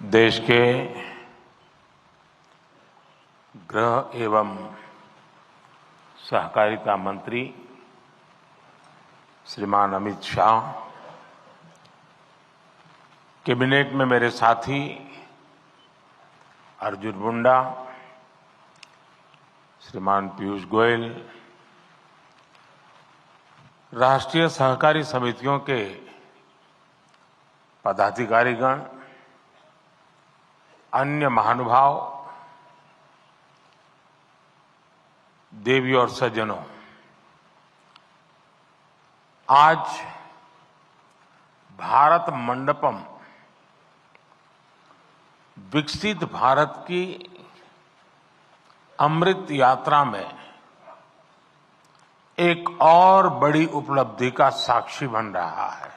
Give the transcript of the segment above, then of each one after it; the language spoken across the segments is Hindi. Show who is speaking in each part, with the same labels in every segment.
Speaker 1: देश के गृह एवं सहकारिता मंत्री श्रीमान अमित शाह, कैबिनेट में मेरे साथी अर्जुन मुंडा, श्रीमान पीयूष गोयल, राष्ट्रीय सहकारी समितियों के पदाधिकारीगण, अन्य महानुभाव, देवी और सज्जनों, आज भारत मंडपम विकसित भारत की अमृत यात्रा में एक और बड़ी उपलब्धि का साक्षी बन रहा है।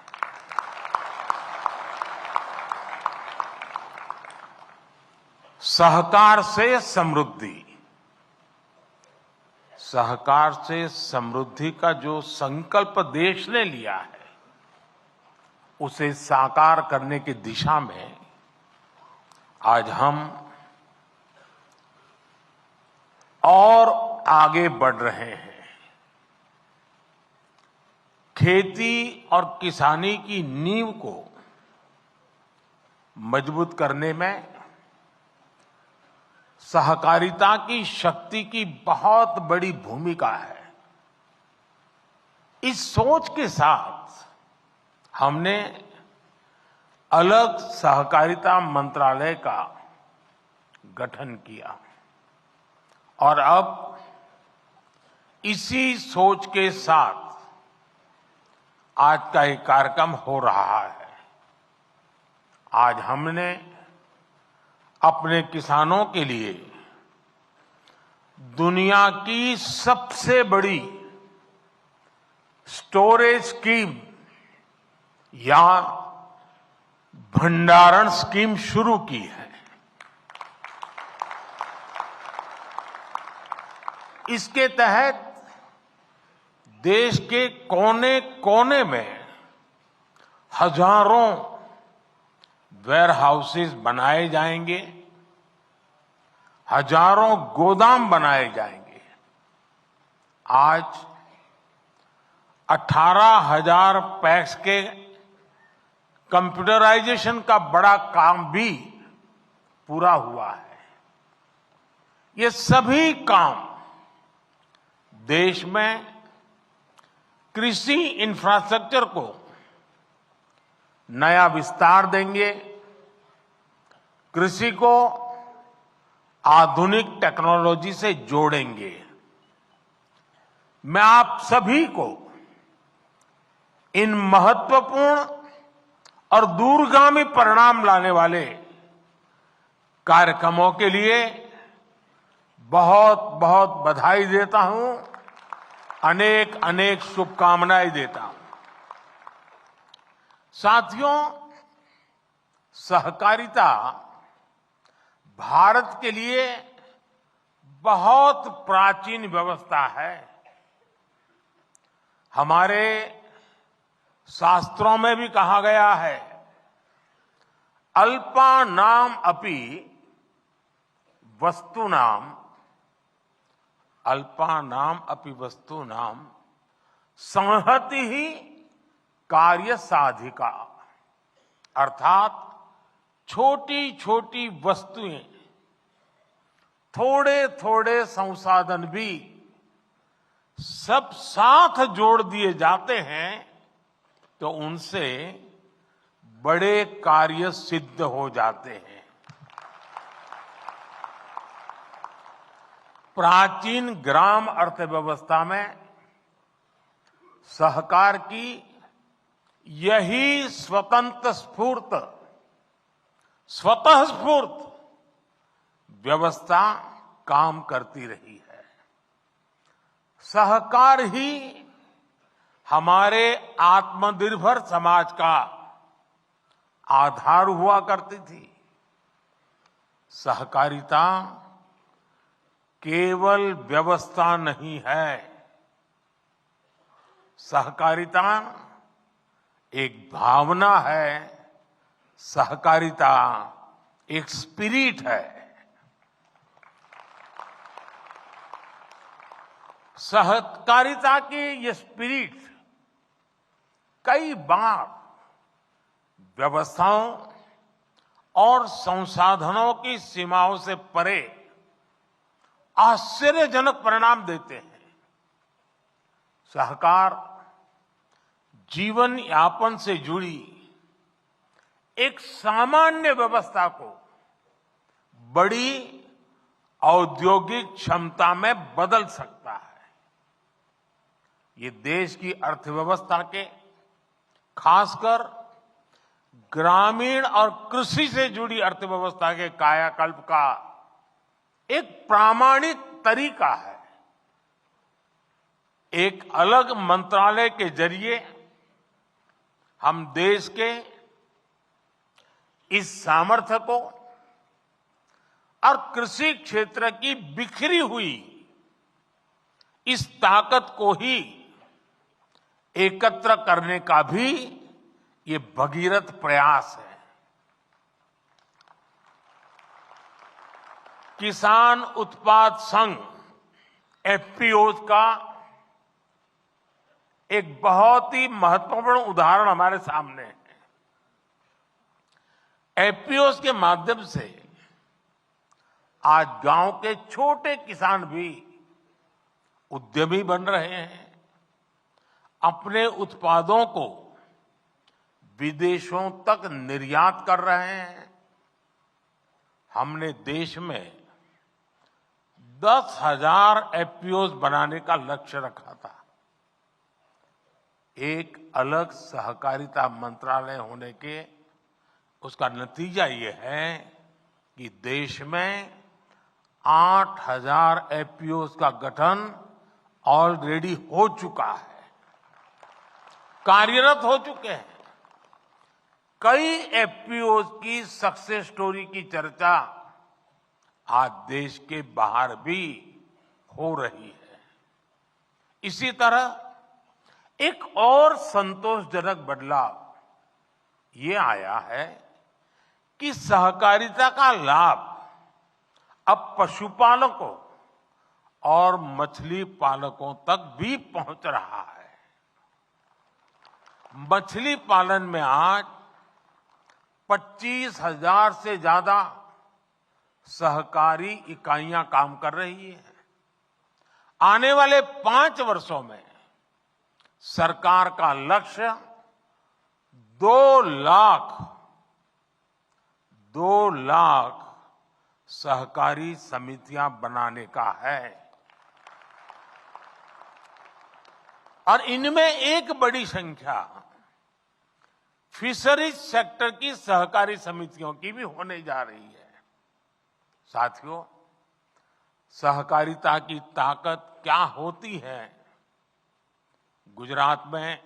Speaker 1: सहकार से समृद्धि, सहकार से समृद्धि का जो संकल्प देश ने लिया है, उसे साकार करने की दिशा में आज हम और आगे बढ़ रहे हैं। खेती और किसानी की नींव को मजबूत करने में सहकारिता की शक्ति की बहुत बड़ी भूमिका है। इस सोच के साथ हमने अलग सहकारिता मंत्रालय का गठन किया और अब इसी सोच के साथ आज का एक कार्यक्रम हो रहा है। आज हमने अपने किसानों के लिए दुनिया की सबसे बड़ी स्टोरेज स्कीम या भंडारण स्कीम शुरू की है। इसके तहत देश के कोने कोने में हजारों वेयर हाउसेज बनाए जाएंगे, हजारों गोदाम बनाए जाएंगे। आज 18,000 पैक्स के कंप्यूटराइजेशन का बड़ा काम भी पूरा हुआ है। ये सभी काम देश में कृषि इंफ्रास्ट्रक्चर को नया विस्तार देंगे, कृषि को आधुनिक टेक्नोलॉजी से जोड़ेंगे। मैं आप सभी को इन महत्वपूर्ण और दूरगामी परिणाम लाने वाले कार्यक्रमों के लिए बहुत बहुत बधाई देता हूं, अनेक अनेक शुभकामनाएं देता हूं। साथियों, सहकारिता भारत के लिए बहुत प्राचीन व्यवस्था है। हमारे शास्त्रों में भी कहा गया है, अल्पानाम अपि वस्तूनाम, अल्पानाम अपि वस्तूनाम संहति ही कार्य साधिका। अर्थात छोटी छोटी वस्तुएं, थोड़े थोड़े संसाधन भी सब साथ जोड़ दिए जाते हैं तो उनसे बड़े कार्य सिद्ध हो जाते हैं। प्राचीन ग्राम अर्थव्यवस्था में सहकार की यही स्वतः स्फूर्त व्यवस्था काम करती रही है। सहकार ही हमारे आत्मनिर्भर समाज का आधार हुआ करती थी। सहकारिता केवल व्यवस्था नहीं है, सहकारिता एक भावना है, सहकारिता एक स्पिरिट है। सहकारिता की ये स्पिरिट कई बार व्यवस्थाओं और संसाधनों की सीमाओं से परे आश्चर्यजनक परिणाम देते हैं। सहकार जीवन यापन से जुड़ी एक सामान्य व्यवस्था को बड़ी औद्योगिक क्षमता में बदल सकता है। ये देश की अर्थव्यवस्था के, खासकर ग्रामीण और कृषि से जुड़ी अर्थव्यवस्था के कायाकल्प का एक प्रामाणिक तरीका है। एक अलग मंत्रालय के जरिए हम देश के इस सामर्थ्य को और कृषि क्षेत्र की बिखरी हुई इस ताकत को ही एकत्र करने का भी ये भगीरथ प्रयास है। किसान उत्पाद संघ एफपीओ का एक बहुत ही महत्वपूर्ण उदाहरण हमारे सामने है। एफपीओ के माध्यम से आज गांव के छोटे किसान भी उद्यमी बन रहे हैं, अपने उत्पादों को विदेशों तक निर्यात कर रहे हैं। हमने देश में 10,000 एफपीओ बनाने का लक्ष्य रखा था। एक अलग सहकारिता मंत्रालय होने के उसका नतीजा ये है कि देश में 8,000 एफपीओ का गठन ऑलरेडी हो चुका है, कार्यरत हो चुके हैं। कई एफपीओ की सक्सेस स्टोरी की चर्चा आज देश के बाहर भी हो रही है। इसी तरह एक और संतोषजनक बदलाव ये आया है कि सहकारिता का लाभ अब पशुपालकों और मछली पालकों तक भी पहुंच रहा है। मछली पालन में आज 25,000 से ज्यादा सहकारी इकाइयां काम कर रही है। आने वाले 5 वर्षों में सरकार का लक्ष्य 2 लाख सहकारी समितियां बनाने का है। और इनमें एक बड़ी संख्या फिशरीज सेक्टर की सहकारी समितियों की भी होने जा रही है। साथियों, सहकारिता की ताकत क्या होती है, गुजरात में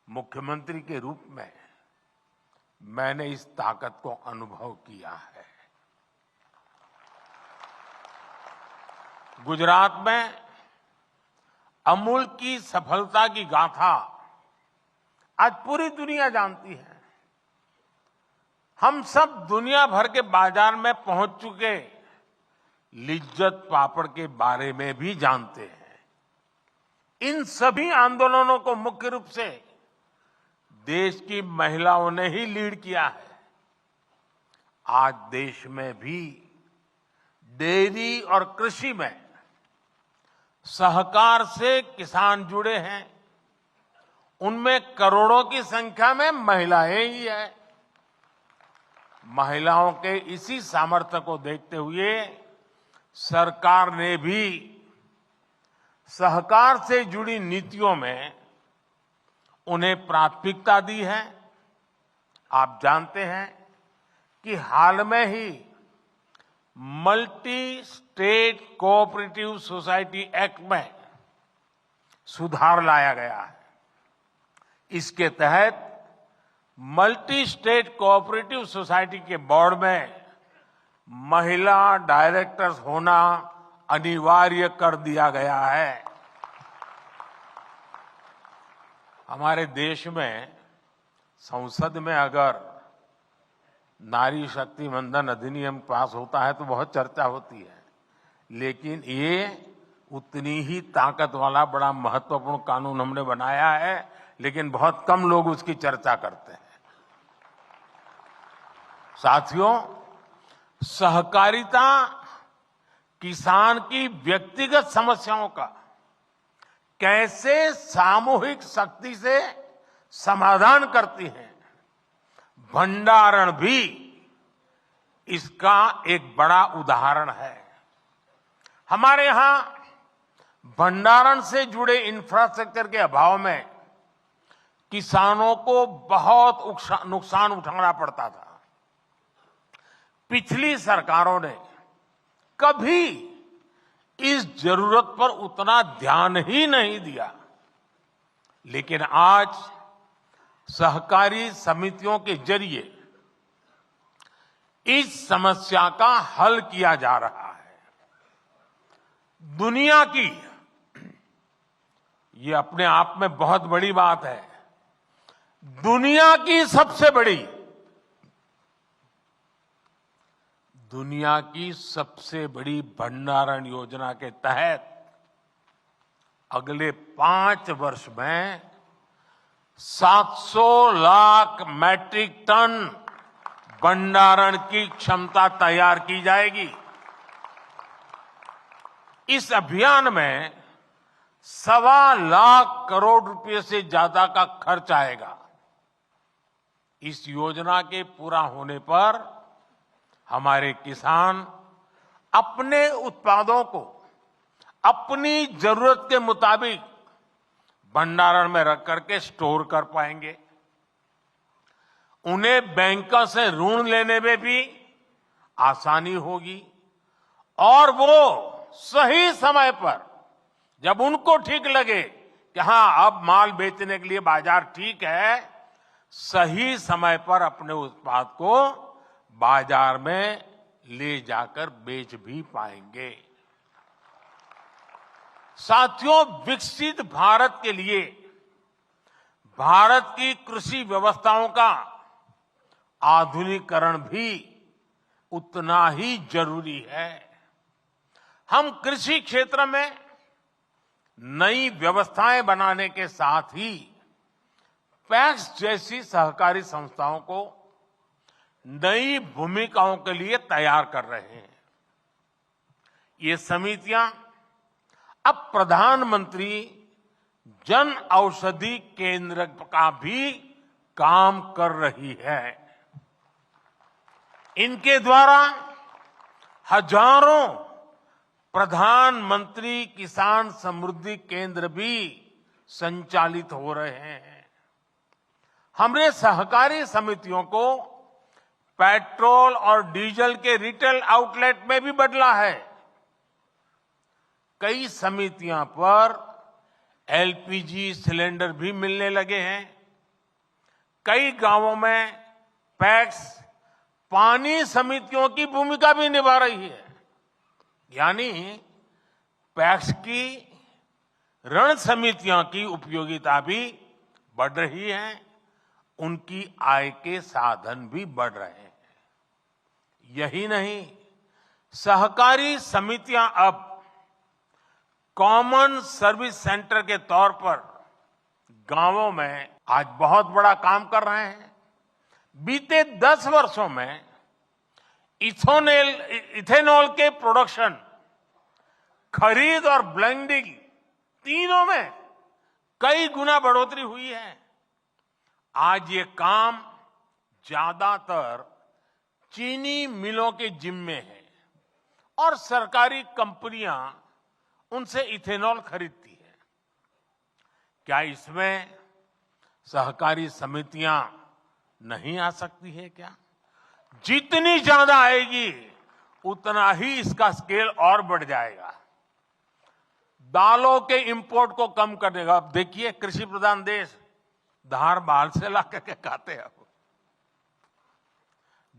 Speaker 1: मुख्यमंत्री के रूप में मैंने इस ताकत को अनुभव किया है। गुजरात में अमूल की सफलता की गाथा आज पूरी दुनिया जानती है। हम सब दुनिया भर के बाजार में पहुंच चुके लिज्जत पापड़ के बारे में भी जानते हैं। इन सभी आंदोलनों को मुख्य रूप से देश की महिलाओं ने ही लीड किया है। आज देश में भी डेयरी और कृषि में सहकार से किसान जुड़े हैं। उनमें करोड़ों की संख्या में महिलाएं ही हैं। महिलाओं के इसी सामर्थ्य को देखते हुए सरकार ने भी सहकार से जुड़ी नीतियों में उन्हें प्राथमिकता दी है। आप जानते हैं कि हाल में ही multi state cooperative society act में सुधार लाया गया है। इसके तहत मल्टी स्टेट कोऑपरेटिव सोसाइटी के बोर्ड में महिला डायरेक्टर्स होना अनिवार्य कर दिया गया है। हमारे देश में संसद में अगर नारी शक्ति वंदन अधिनियम पास होता है तो बहुत चर्चा होती है, लेकिन ये उतनी ही ताकत वाला बड़ा महत्वपूर्ण कानून हमने बनाया है, लेकिन बहुत कम लोग उसकी चर्चा करते हैं। साथियों, सहकारिता किसान की व्यक्तिगत समस्याओं का कैसे सामूहिक शक्ति से समाधान करती है, भंडारण भी इसका एक बड़ा उदाहरण है। हमारे यहां भंडारण से जुड़े इंफ्रास्ट्रक्चर के अभाव में किसानों को बहुत नुकसान उठाना पड़ता था। पिछली सरकारों ने कभी इस जरूरत पर उतना ध्यान ही नहीं दिया, लेकिन आज सहकारी समितियों के जरिए इस समस्या का हल किया जा रहा है। दुनिया की, ये अपने आप में बहुत बड़ी बात है, दुनिया की सबसे बड़ी भंडारण योजना के तहत अगले 5 वर्ष में 700 लाख मैट्रिक टन भंडारण की क्षमता तैयार की जाएगी। इस अभियान में 1.25 लाख करोड़ रुपए से ज्यादा का खर्च आएगा। इस योजना के पूरा होने पर हमारे किसान अपने उत्पादों को अपनी जरूरत के मुताबिक भंडारण में रख करके स्टोर कर पाएंगे। उन्हें बैंकों से ऋण लेने में भी आसानी होगी और वो सही समय पर, जब उनको ठीक लगे कि हां अब माल बेचने के लिए बाजार ठीक है, सही समय पर अपने उत्पाद को बाजार में ले जाकर बेच भी पाएंगे। साथियों, विकसित भारत के लिए भारत की कृषि व्यवस्थाओं का आधुनिकीकरण भी उतना ही जरूरी है। हम कृषि क्षेत्र में नई व्यवस्थाएं बनाने के साथ ही पैक्स जैसी सहकारी संस्थाओं को नई भूमिकाओं के लिए तैयार कर रहे हैं। ये समितियां अब प्रधानमंत्री जन औषधि केंद्र का भी काम कर रही है। इनके द्वारा हजारों प्रधानमंत्री किसान समृद्धि केंद्र भी संचालित हो रहे हैं। हमने सहकारी समितियों को पेट्रोल और डीजल के रिटेल आउटलेट में भी बदला है। कई समितियों पर एलपीजी सिलेंडर भी मिलने लगे हैं। कई गांवों में पैक्स पानी समितियों की भूमिका भी निभा रही है। यानी पैक्स की ऋण समितियों की उपयोगिता भी बढ़ रही है, उनकी आय के साधन भी बढ़ रहे हैं। यही नहीं, सहकारी समितियां अब कॉमन सर्विस सेंटर के तौर पर गांवों में आज बहुत बड़ा काम कर रहे हैं। बीते 10 वर्षों में इथेनॉल के प्रोडक्शन, खरीद और ब्लेंडिंग तीनों में कई गुना बढ़ोतरी हुई है। आज ये काम ज्यादातर चीनी मिलों के जिम्मे है और सरकारी कंपनियां उनसे इथेनॉल खरीदती है। क्या इसमें सहकारी समितियां नहीं आ सकती है क्या? जितनी ज्यादा आएगी उतना ही इसका स्केल और बढ़ जाएगा। दालों के इंपोर्ट को कम करने का, अब देखिए कृषि प्रधान देश धार बाल से ला करके खाते हैं।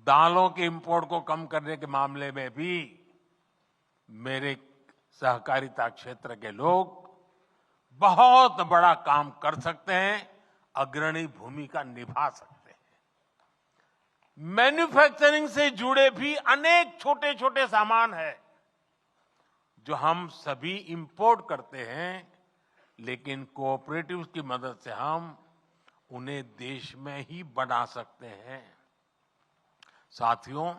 Speaker 1: दालों के इंपोर्ट को कम करने के मामले में भी मेरे सहकारिता क्षेत्र के लोग बहुत बड़ा काम कर सकते हैं, अग्रणी भूमिका निभा सकते हैं। मैन्युफैक्चरिंग से जुड़े भी अनेक छोटे छोटे सामान है जो हम सभी इंपोर्ट करते हैं, लेकिन कोऑपरेटिव्स की मदद से हम उन्हें देश में ही बना सकते हैं। साथियों,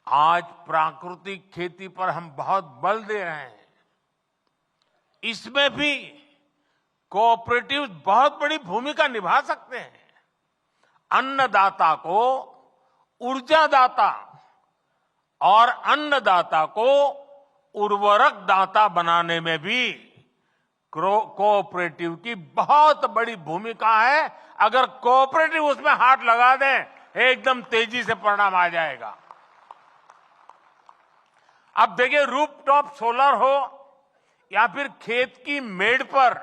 Speaker 1: आज प्राकृतिक खेती पर हम बहुत बल दे रहे हैं। इसमें भी कोऑपरेटिव्स बहुत बड़ी भूमिका निभा सकते हैं। अन्नदाता को ऊर्जादाता और अन्नदाता को उर्वरक दाता बनाने में भी कोऑपरेटिव की बहुत बड़ी भूमिका है। अगर कोऑपरेटिव उसमें हाथ लगा दें, एकदम तेजी से परिणाम आ जाएगा। अब देखिए, रूफटॉप सोलर हो या फिर खेत की मेड़ पर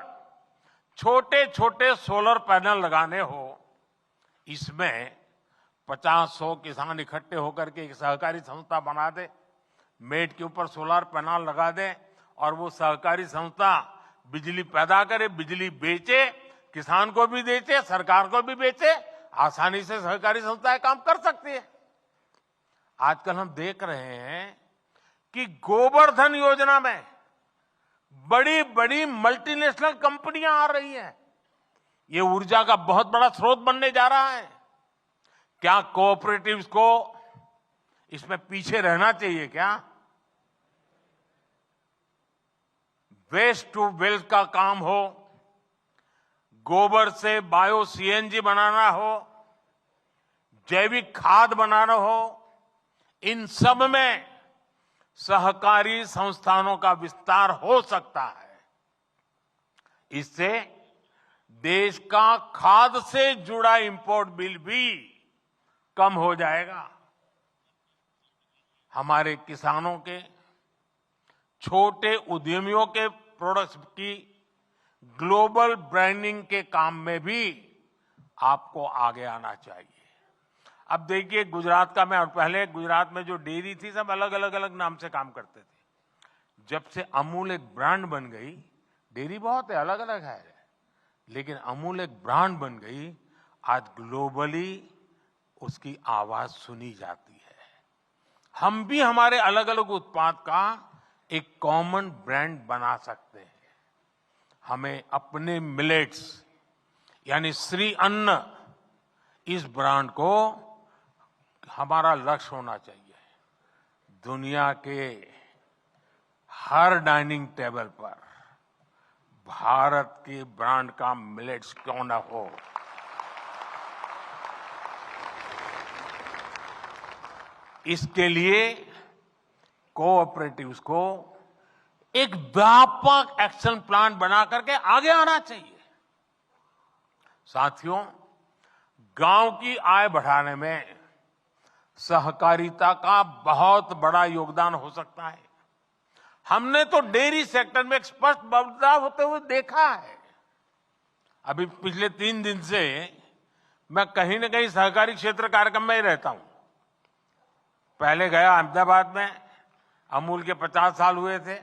Speaker 1: छोटे छोटे सोलर पैनल लगाने हो, इसमें 50-100 किसान इकट्ठे होकर के एक सहकारी संस्था बना दे, मेड़ के ऊपर सोलर पैनल लगा दे और वो सहकारी संस्था बिजली पैदा करे, बिजली बेचे, किसान को भी बेचे, सरकार को भी बेचे। आसानी से सहकारी संस्थाएं काम कर सकती है। आजकल हम देख रहे हैं कि गोवर्धन योजना में बड़ी बड़ी मल्टीनेशनल कंपनियां आ रही हैं। ये ऊर्जा का बहुत बड़ा स्रोत बनने जा रहा है। क्या कोऑपरेटिव्स को इसमें पीछे रहना चाहिए क्या? वेस्ट टू वेल्थ का काम हो, गोबर से बायो सीएनजी बनाना हो, जैविक खाद बनाना हो, इन सब में सहकारी संस्थानों का विस्तार हो सकता है। इससे देश का खाद से जुड़ा इंपोर्ट बिल भी कम हो जाएगा। हमारे किसानों के, छोटे उद्यमियों के प्रोडक्ट्स की ग्लोबल ब्रांडिंग के काम में भी आपको आगे आना चाहिए। अब देखिए, गुजरात का मैं, और पहले गुजरात में जो डेयरी थी सब अलग अलग नाम से काम करते थे। जब से अमूल एक ब्रांड बन गई, डेयरी बहुत है, अलग अलग है, लेकिन अमूल एक ब्रांड बन गई, आज ग्लोबली उसकी आवाज सुनी जाती है। हम भी हमारे अलग अलग उत्पाद का एक कॉमन ब्रांड बना सकते हैं। हमें अपने मिलेट्स यानी श्री अन्न, इस ब्रांड को हमारा लक्ष्य होना चाहिए। दुनिया के हर डाइनिंग टेबल पर भारत के ब्रांड का मिलेट्स क्यों ना हो। इसके लिए कोऑपरेटिव्स को एक व्यापक एक्शन प्लान बना करके आगे आना चाहिए। साथियों, गांव की आय बढ़ाने में सहकारिता का बहुत बड़ा योगदान हो सकता है। हमने तो डेयरी सेक्टर में एक स्पष्ट बदलाव होते हुए देखा है। अभी पिछले 3 दिन से मैं कहीं न कहीं सहकारी क्षेत्र कार्यक्रम में ही रहता हूं। पहले गया अहमदाबाद में, अमूल के 50 साल हुए थे।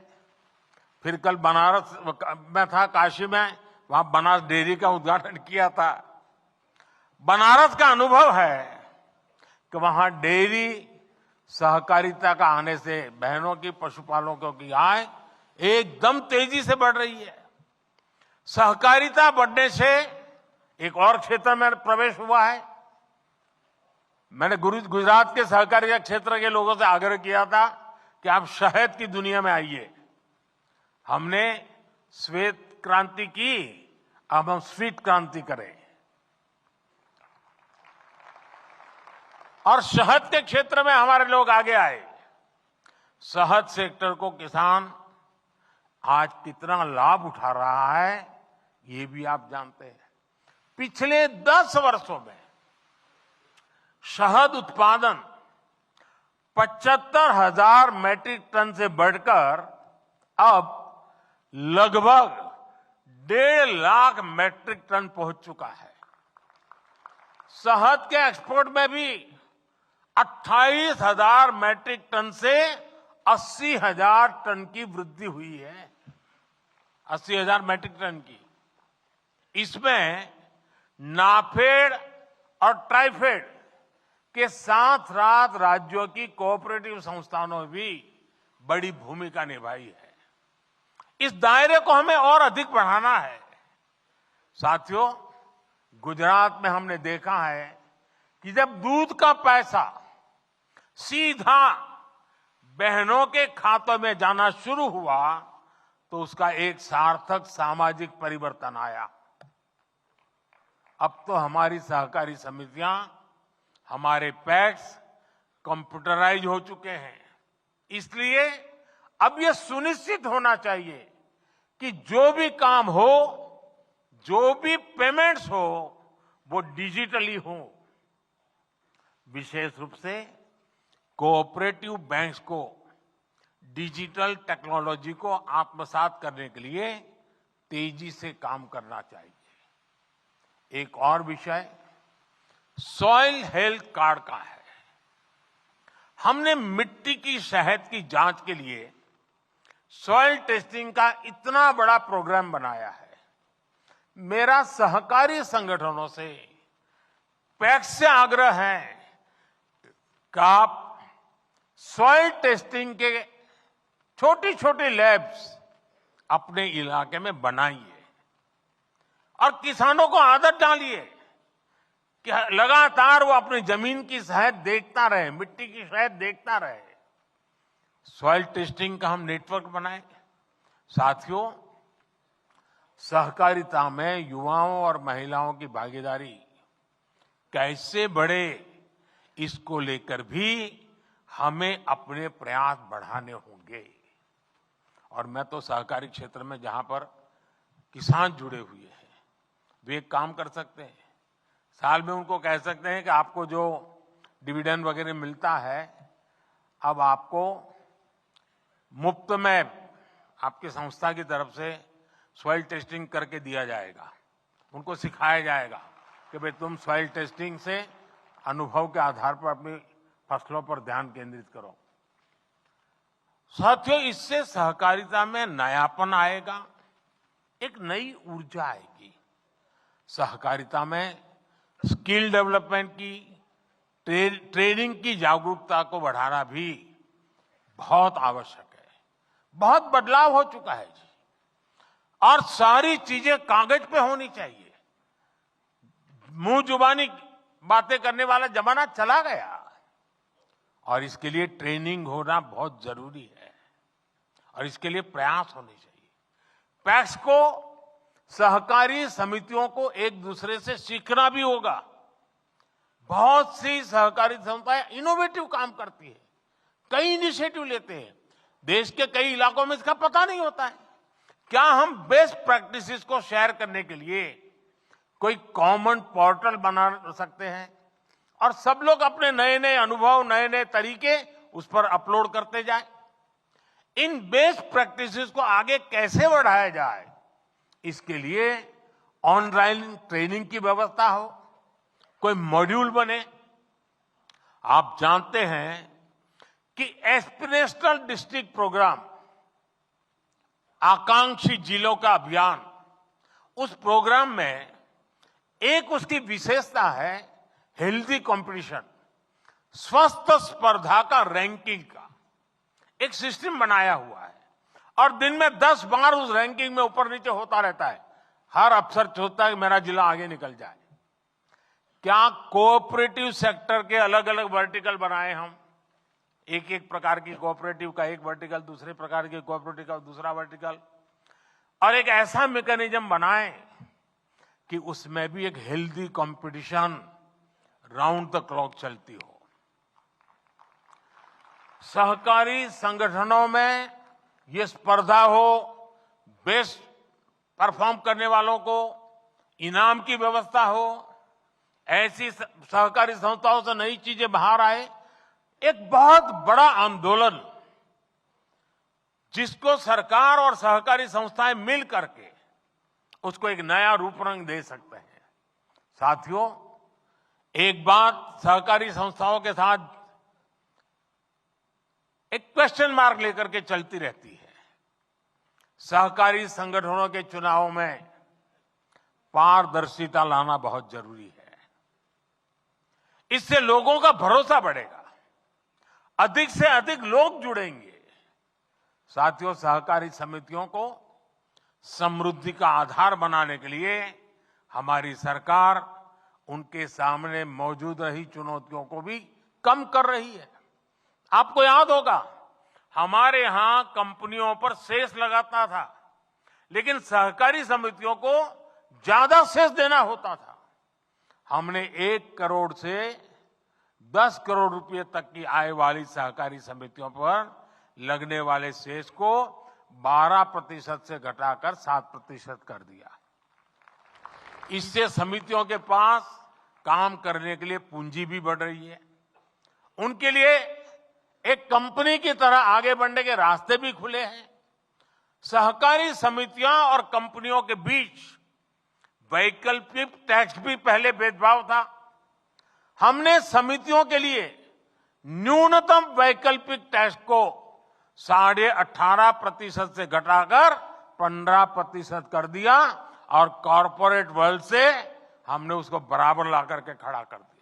Speaker 1: फिर कल बनारस में था, काशी में, वहां बनारस डेयरी का उद्घाटन किया था। बनारस का अनुभव है कि वहां डेयरी सहकारिता का आने से बहनों की, पशुपालकों की आय एकदम तेजी से बढ़ रही है। सहकारिता बढ़ने से एक और क्षेत्र में प्रवेश हुआ है। मैंने गुजरात के सहकारिता क्षेत्र के लोगों से आग्रह किया था कि आप शहद की दुनिया में आइए। हमने श्वेत क्रांति की, अब हम स्वीट क्रांति करें। और शहद के क्षेत्र में हमारे लोग आगे आए। शहद सेक्टर को किसान आज कितना लाभ उठा रहा है, ये भी आप जानते हैं। पिछले 10 वर्षों में शहद उत्पादन 75,000 मैट्रिक टन से बढ़कर अब लगभग 1.5 लाख मैट्रिक टन पहुंच चुका है। शहद के एक्सपोर्ट में भी 28,000 मैट्रिक टन से 80,000 टन की वृद्धि हुई है। 80,000 मैट्रिक टन की। इसमें नाफेड और ट्राइफेड के साथ साथ राज्यों की कोऑपरेटिव संस्थाओं ने भी बड़ी भूमिका निभाई है। इस दायरे को हमें और अधिक बढ़ाना है। साथियों, गुजरात में हमने देखा है कि जब दूध का पैसा सीधा बहनों के खातों में जाना शुरू हुआ तो उसका एक सार्थक सामाजिक परिवर्तन आया। अब तो हमारी सहकारी समितियां, हमारे पैक्स कंप्यूटराइज हो चुके हैं। इसलिए अब यह सुनिश्चित होना चाहिए कि जो भी काम हो, जो भी पेमेंट्स हो, वो डिजिटली हो। विशेष रूप से कोऑपरेटिव बैंक्स को डिजिटल टेक्नोलॉजी को आत्मसात करने के लिए तेजी से काम करना चाहिए। एक और विषय सॉइल हेल्थ कार्ड का है। हमने मिट्टी की सेहत की जांच के लिए सॉइल टेस्टिंग का इतना बड़ा प्रोग्राम बनाया है। मेरा सहकारी संगठनों से, पैक्स से आग्रह है कि आप सॉइल टेस्टिंग के छोटी छोटी लैब्स अपने इलाके में बनाइए और किसानों को आदत डालिए कि लगातार वो अपनी जमीन की सेहत देखता रहे, मिट्टी की सेहत देखता रहे। सॉइल टेस्टिंग का हम नेटवर्क बनाएं। साथियों, सहकारिता में युवाओं और महिलाओं की भागीदारी कैसे बढ़े, इसको लेकर भी हमें अपने प्रयास बढ़ाने होंगे। और मैं तो सहकारी क्षेत्र में जहां पर किसान जुड़े हुए हैं, वे एक काम कर सकते हैं। साल में उनको कह सकते हैं कि आपको जो डिविडेंड वगैरह मिलता है, अब आपको मुफ्त में आपकी संस्था की तरफ से सॉइल टेस्टिंग करके दिया जाएगा। उनको सिखाया जाएगा कि भाई तुम सॉइल टेस्टिंग से अनुभव के आधार पर अपनी फसलों पर ध्यान केंद्रित करो। साथियों, इससे सहकारिता में नयापन आएगा, एक नई ऊर्जा आएगी। सहकारिता में स्किल डेवलपमेंट की, ट्रेनिंग की जागरूकता को बढ़ाना भी बहुत आवश्यक है। बहुत बदलाव हो चुका है जी, और सारी चीजें कागज पे होनी चाहिए। मुंह जुबानी बातें करने वाला जमाना चला गया और इसके लिए ट्रेनिंग होना बहुत जरूरी है और इसके लिए प्रयास होने चाहिए। पैक्स को, सहकारी समितियों को एक दूसरे से सीखना भी होगा। बहुत सी सहकारी संस्थाएं इनोवेटिव काम करती है, कई इनिशिएटिव लेते हैं। देश के कई इलाकों में इसका पता नहीं होता है। क्या हम बेस्ट प्रैक्टिसेस को शेयर करने के लिए कोई कॉमन पोर्टल बना सकते हैं और सब लोग अपने नए नए अनुभव, नए नए तरीके उस पर अपलोड करते जाएं? इन बेस्ट प्रैक्टिसेस को आगे कैसे बढ़ाया जाए, इसके लिए ऑनलाइन ट्रेनिंग की व्यवस्था हो, कोई मॉड्यूल बने। आप जानते हैं कि एस्पिरेशनल डिस्ट्रिक्ट प्रोग्राम, आकांक्षी जिलों का अभियान, उस प्रोग्राम में एक उसकी विशेषता है हेल्दी कंपटीशन, स्वस्थ स्पर्धा का रैंकिंग का एक सिस्टम बनाया हुआ है और दिन में 10 बार उस रैंकिंग में ऊपर नीचे होता रहता है। हर अफसर सोचता है कि मेरा जिला आगे निकल जाए। क्या कोऑपरेटिव सेक्टर के अलग अलग वर्टिकल बनाए हम, एक एक प्रकार की कोऑपरेटिव का एक वर्टिकल, दूसरे प्रकार की कोऑपरेटिव का दूसरा वर्टिकल, और एक ऐसा मैकेनिज्म बनाएं कि उसमें भी एक healthy competition round the clock चलती हो। सहकारी संगठनों में ये स्पर्धा हो, बेस्ट परफॉर्म करने वालों को इनाम की व्यवस्था हो, ऐसी सहकारी संस्थाओं से नई चीजें बाहर आए। एक बहुत बड़ा आंदोलन जिसको सरकार और सहकारी संस्थाएं मिल करके उसको एक नया रूप रंग दे सकते हैं। साथियों, एक बात सहकारी संस्थाओं के साथ एक क्वेश्चन मार्क लेकर के चलती रहती है। सहकारी संगठनों के चुनाव में पारदर्शिता लाना बहुत जरूरी है। इससे लोगों का भरोसा बढ़ेगा, अधिक से अधिक लोग जुड़ेंगे। साथियों, सहकारी समितियों को समृद्धि का आधार बनाने के लिए हमारी सरकार उनके सामने मौजूद रही चुनौतियों को भी कम कर रही है। आपको याद होगा, हमारे यहां कंपनियों पर सेस लगाता था, लेकिन सहकारी समितियों को ज्यादा सेस देना होता था। हमने 1 करोड़ से 10 करोड़ रुपए तक की आय वाली सहकारी समितियों पर लगने वाले सेस को 12% से घटाकर 7% कर दिया। इससे समितियों के पास काम करने के लिए पूंजी भी बढ़ रही है, उनके लिए एक कंपनी की तरह आगे बढ़ने के रास्ते भी खुले हैं। सहकारी समितियां और कंपनियों के बीच वैकल्पिक टैक्स भी पहले भेदभाव था। हमने समितियों के लिए न्यूनतम वैकल्पिक टैक्स को 18.5% से घटाकर 15% कर दिया और कॉरपोरेट वर्ल्ड से हमने उसको बराबर ला करके खड़ा कर दिया।